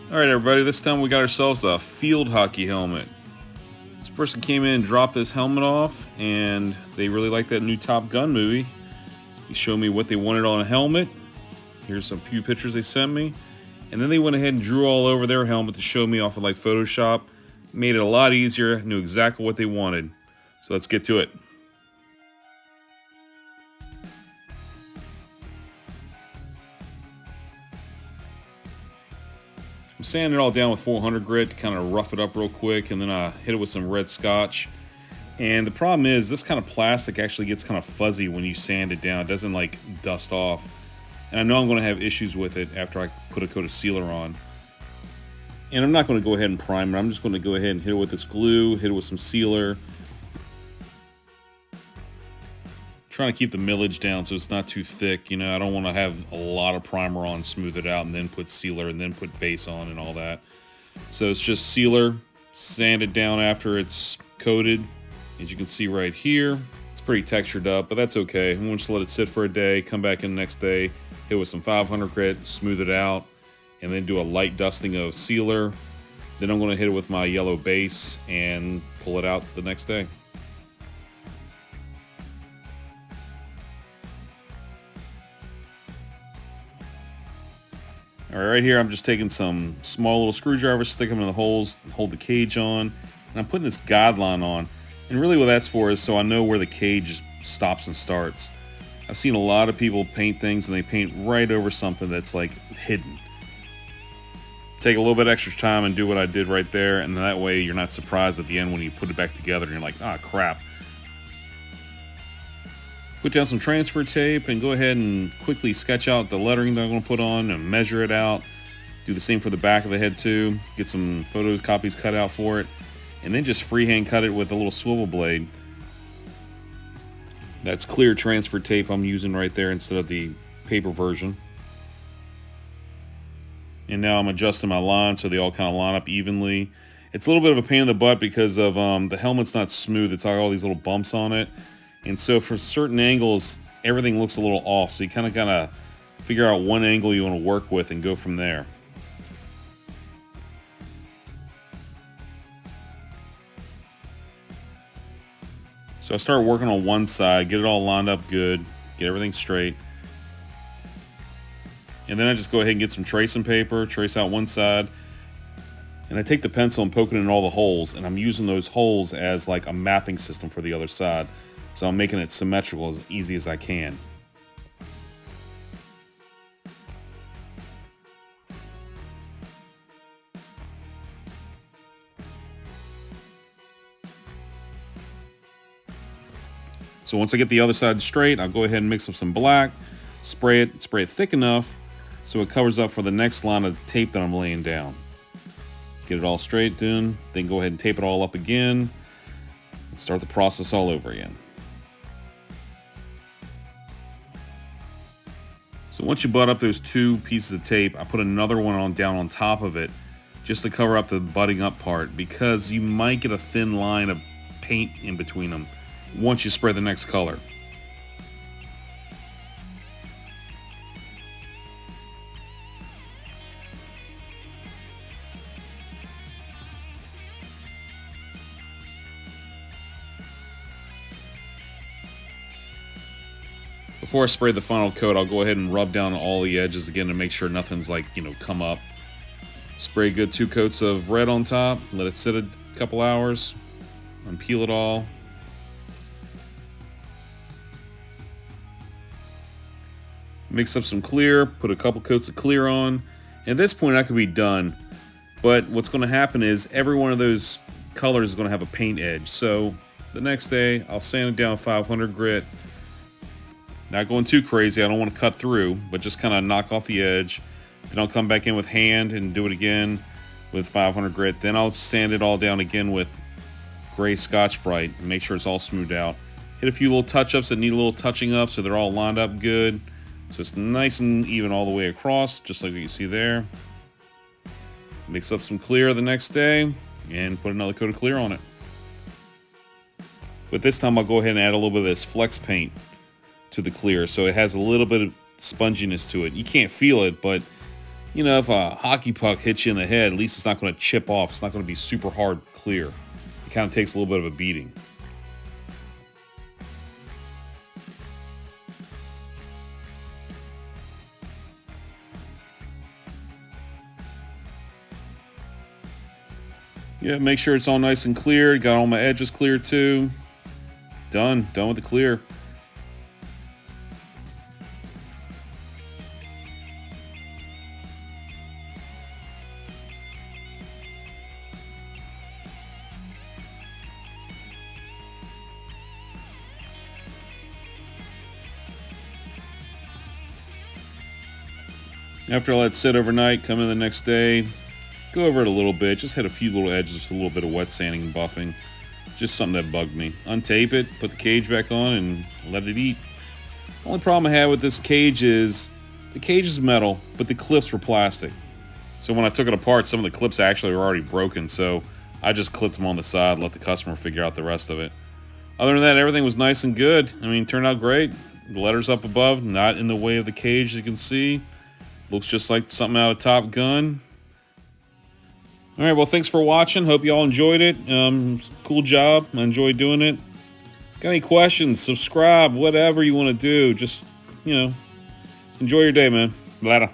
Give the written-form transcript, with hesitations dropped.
Alright everybody, this time we got ourselves a field hockey helmet. This person came in and dropped this helmet off, and they really liked that new Top Gun movie. They showed me what they wanted on a helmet. Here's some few pictures they sent me. And then they went ahead and drew all over their helmet to show me off of like Photoshop. Made it a lot easier, knew exactly what they wanted. So let's get to it. I'm sanding it all down with 400 grit to kind of rough it up real quick, and then I hit it with some red scotch. And the problem is this kind of plastic actually gets kind of fuzzy when you sand it down. It doesn't like dust off. And I know I'm going to have issues with it after I put a coat of sealer on. And I'm not going to go ahead and prime it. I'm just going to go ahead and hit it with this glue, hit it with some sealer. Trying to keep the millage down so it's not too thick. You know, I don't want to have a lot of primer on, smooth it out, and then put sealer and then put base on and all that. So it's just sealer, sand it down after it's coated. As you can see right here, it's pretty textured up, but that's okay. I'm going to just let it sit for a day, come back in the next day, hit with some 500 grit, smooth it out, and then do a light dusting of sealer. Then I'm going to hit it with my yellow base and pull it out the next day. All right, right here I'm just taking some small little screwdrivers, stick them in the holes, hold the cage on, and I'm putting this guideline on. And really what that's for is so I know where the cage stops and starts. I've seen a lot of people paint things and they paint right over something that's like hidden. Take a little bit extra time and do what I did right there, and that way you're not surprised at the end when you put it back together and you're like, ah, crap. Put down some transfer tape and go ahead and quickly sketch out the lettering that I'm going to put on and measure it out. Do the same for the back of the head too. Get some photocopies cut out for it. And then just freehand cut it with a little swivel blade. That's clear transfer tape I'm using right there instead of the paper version. And now I'm adjusting my lines so they all kind of line up evenly. It's a little bit of a pain in the butt because of the helmet's not smooth. It's got all these little bumps on it. And so for certain angles, everything looks a little off. So you kind of gotta figure out one angle you want to work with and go from there. So I start working on one side, get it all lined up good, get everything straight. And then I just go ahead and get some tracing paper, trace out one side. And I take the pencil and poke it in all the holes, and I'm using those holes as like a mapping system for the other side. So I'm making it symmetrical as easy as I can. So once I get the other side straight, I'll go ahead and mix up some black, spray it thick enough so it covers up for the next line of tape that I'm laying down. Get it all straight then go ahead and tape it all up again and start the process all over again. So once you butt up those two pieces of tape, I put another one down on top of it just to cover up the butting up part, because you might get a thin line of paint in between them once you spray the next color. Before I spray the final coat, I'll go ahead and rub down all the edges again to make sure nothing's like, come up. Spray good 2 coats of red on top, let it sit a couple hours, unpeel it all. Mix up some clear, put a couple coats of clear on. At this point I could be done, but what's going to happen is every one of those colors is going to have a paint edge. So the next day I'll sand it down 500 grit. Not going too crazy, I don't want to cut through, but just kind of knock off the edge. Then I'll come back in with hand and do it again with 500 grit. Then I'll sand it all down again with gray Scotch Brite and make sure it's all smoothed out. Hit a few little touch-ups that need a little touching up so they're all lined up good. So it's nice and even all the way across, just like you see there. Mix up some clear the next day and put another coat of clear on it. But this time I'll go ahead and add a little bit of this flex paint to the clear so it has a little bit of sponginess to it. You can't feel it, but you know, if a hockey puck hits you in the head, at least it's not going to chip off. It's not going to be super hard clear. It kind of takes a little bit of a beating. Yeah, make sure it's all nice and clear. Got all my edges clear too. Done with the clear. After I let it sit overnight, come in the next day, go over it a little bit, just hit a few little edges with a little bit of wet sanding and buffing. Just something that bugged me. Untape it, put the cage back on, and let it eat. The only problem I had with this cage is the cage is metal, but the clips were plastic. So when I took it apart, some of the clips actually were already broken, so I just clipped them on the side and let the customer figure out the rest of it. Other than that, everything was nice and good. I mean, it turned out great. The letters up above, not in the way of the cage, you can see. Looks just like something out of Top Gun. All right, well, thanks for watching. Hope you all enjoyed it. Cool job. I enjoyed doing it. Got any questions? Subscribe, whatever you want to do. Just, enjoy your day, man. Later.